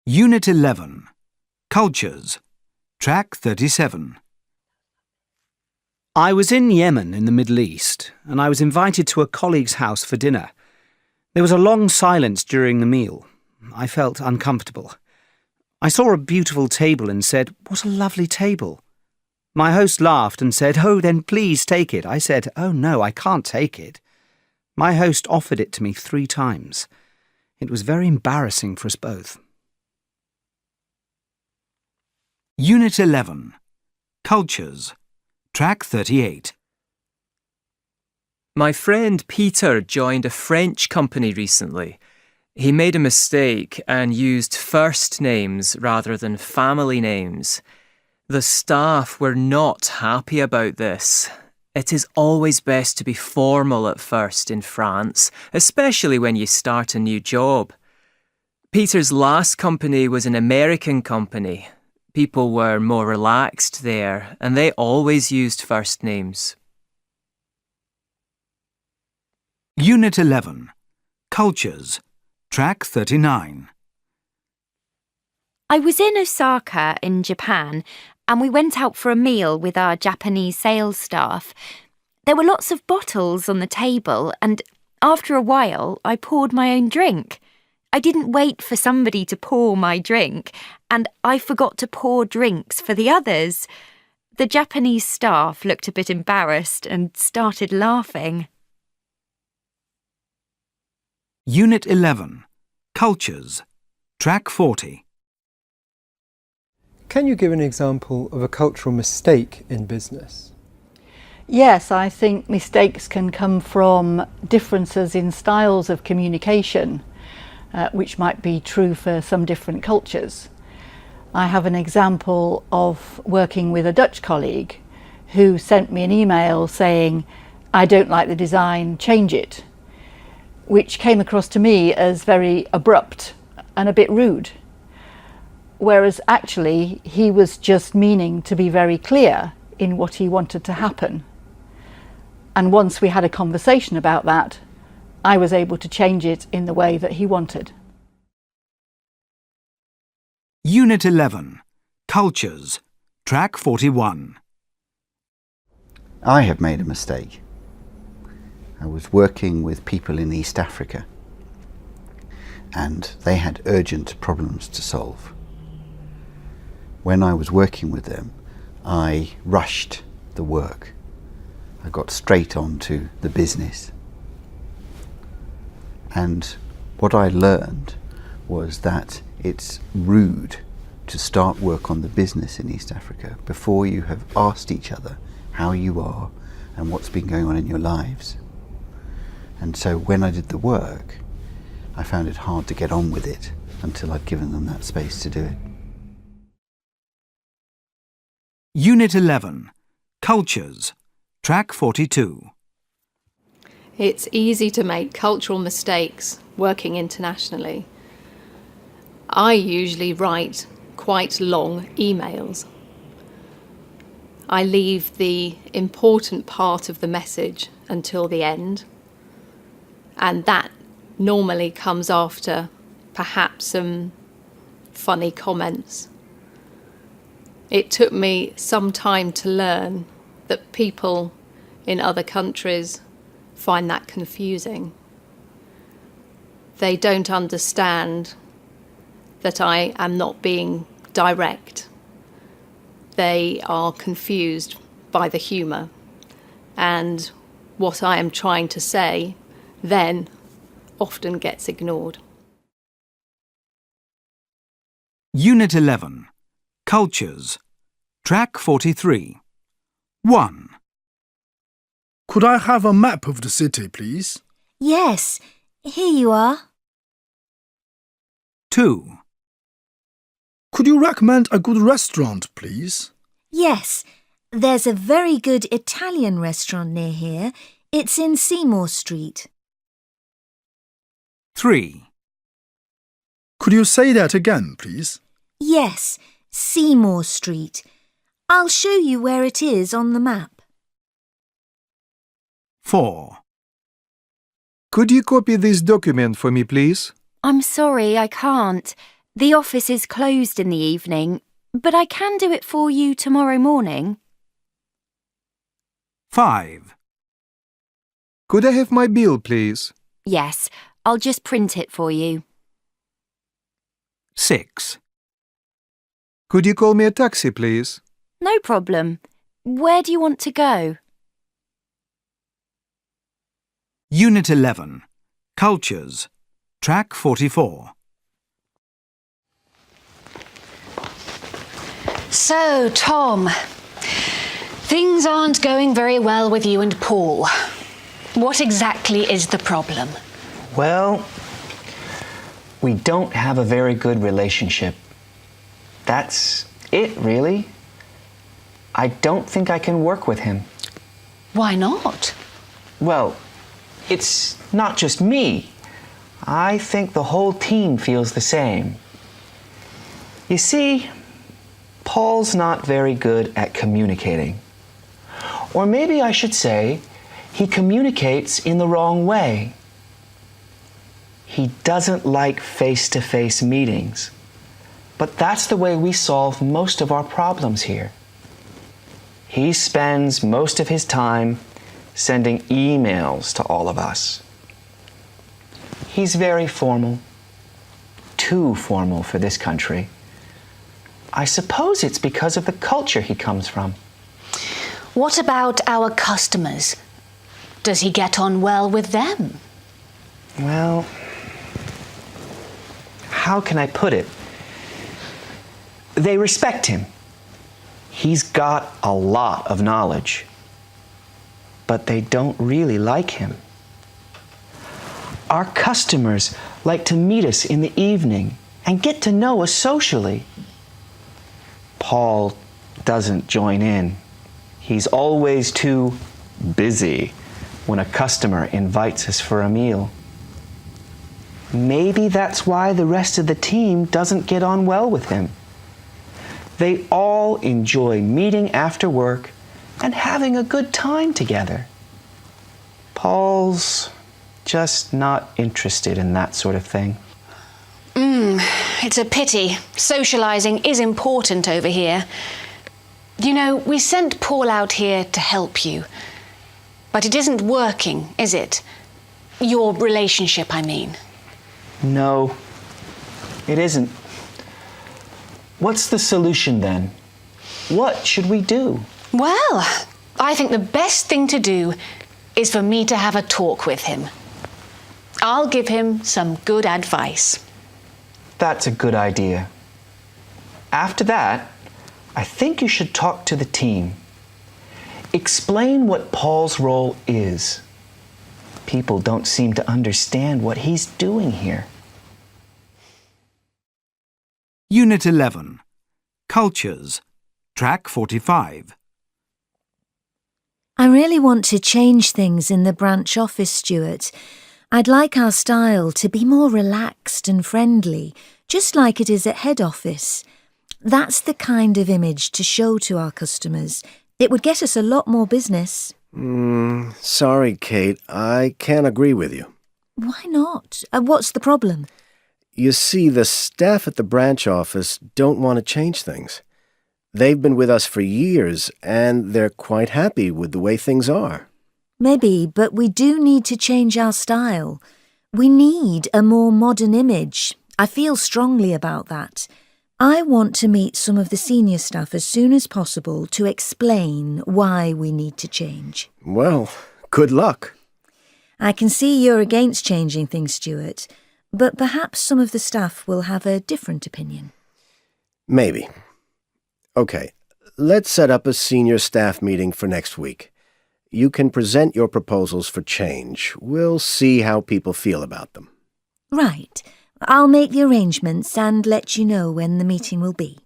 Unit 11. Cultures. Track 37. I was in Yemen in the Middle East, and I was invited to a colleague's house for dinner. There was a long silence during the meal. I felt uncomfortable. I saw a beautiful table and said, "What a lovely table." My host laughed and said, "Oh, then please take it." I said, "Oh no, I can't take it." My host offered it to me 3 times. It was very embarrassing for us both. Unit 11. Cultures. Track 38. My friend Peter joined a French company recently. He made a mistake and used first names rather than family names. The staff were not happy about this. It is always best to be formal at first in France, especially when you start a new job. Peter's last company was an American company. People were more relaxed there, and they always used first names. Unit 11. Cultures. Track 39. I was in Osaka in Japan, and we went out for a meal with our Japanese sales staff. There were lots of bottles on the table, and after a while I poured my own drink. I didn't wait for somebody to pour my drink, and I forgot to pour drinks for the others. The Japanese staff looked a bit embarrassed and started laughing. Unit 11. Cultures. Track 40. Can you give an example of a cultural mistake in business? Yes, I think mistakes can come from differences in styles of communication, which might be true for some different cultures. I have an example of working with a Dutch colleague who sent me an email saying, "I don't like the design, change it," which came across to me as very abrupt and a bit rude. Whereas actually he was just meaning to be very clear in what he wanted to happen. And once we had a conversation about that, I was able to change it in the way that he wanted. Unit 11. Cultures. Track 41. I have made a mistake. I was working with people in East Africa, and they had urgent problems to solve. When I was working with them, I rushed the work. I got straight on to the business. And what I learned was that it's rude to start work on the business in East Africa before you have asked each other how you are and what's been going on in your lives. And so when I did the work, I found it hard to get on with it until I'd given them that space to do it. Unit 11. Cultures. Track 42. It's easy to make cultural mistakes working internationally. I usually write quite long emails. I leave the important part of the message until the end, and that normally comes after perhaps some funny comments. It took me some time to learn that people in other countries find that confusing. They don't understand that I am not being direct. They are confused by the humour, and what I am trying to say then often gets ignored. Unit 11. Cultures. Track 43. 1. Could I have a map of the city, please? Yes, here you are. 2. Could you recommend a good restaurant, please? Yes, there's a very good Italian restaurant near here. It's in Seymour Street. 3. Could you say that again, please? Yes, Seymour Street. I'll show you where it is on the map. 4. Could you copy this document for me, please? I'm sorry, I can't. The office is closed in the evening, but I can do it for you tomorrow morning. 5. Could I have my bill, please? Yes, I'll just print it for you. 6. Could you call me a taxi, please? No problem. Where do you want to go? Unit 11. Cultures. Track 44. So, Tom, things aren't going very well with you and Paul. What exactly is the problem? Well, we don't have a very good relationship. That's it, really. I don't think I can work with him. Why not? Well, it's not just me. I think the whole team feels the same. You see, Paul's not very good at communicating. Or maybe I should say, he communicates in the wrong way. He doesn't like face-to-face meetings. But that's the way we solve most of our problems here. He spends most of his time sending emails to all of us. He's very formal, too formal for this country. I suppose it's because of the culture he comes from. What about our customers? Does he get on well with them? Well, how can I put it? They respect him. He's got a lot of knowledge, but they don't really like him. Our customers like to meet us in the evening and get to know us socially. Paul doesn't join in. He's always too busy when a customer invites us for a meal. Maybe that's why the rest of the team doesn't get on well with him. They all enjoy meeting after work and having a good time together. Paul's just not interested in that sort of thing. It's a pity. Socializing is important over here. You know, we sent Paul out here to help you. But it isn't working, is it? Your relationship, I mean. No, it isn't. What's the solution then? What should we do? Well, I think the best thing to do is for me to have a talk with him. I'll give him some good advice. That's a good idea. After that, I think you should talk to the team. Explain what Paul's role is. People don't seem to understand what he's doing here. Unit 11. Cultures. Track 45. I really want to change things in the branch office, Stuart. I'd like our style to be more relaxed and friendly, just like it is at head office. That's the kind of image to show to our customers. It would get us a lot more business. Sorry, Kate. I can't agree with you. Why not? What's the problem? You see, the staff at the branch office don't want to change things. They've been with us for years, and they're quite happy with the way things are. Maybe, but we do need to change our style. We need a more modern image. I feel strongly about that. I want to meet some of the senior staff as soon as possible to explain why we need to change. Well, good luck. I can see you're against changing things, Stuart, but perhaps some of the staff will have a different opinion. Maybe. Okay, let's set up a senior staff meeting for next week. You can present your proposals for change. We'll see how people feel about them. Right. I'll make the arrangements and let you know when the meeting will be.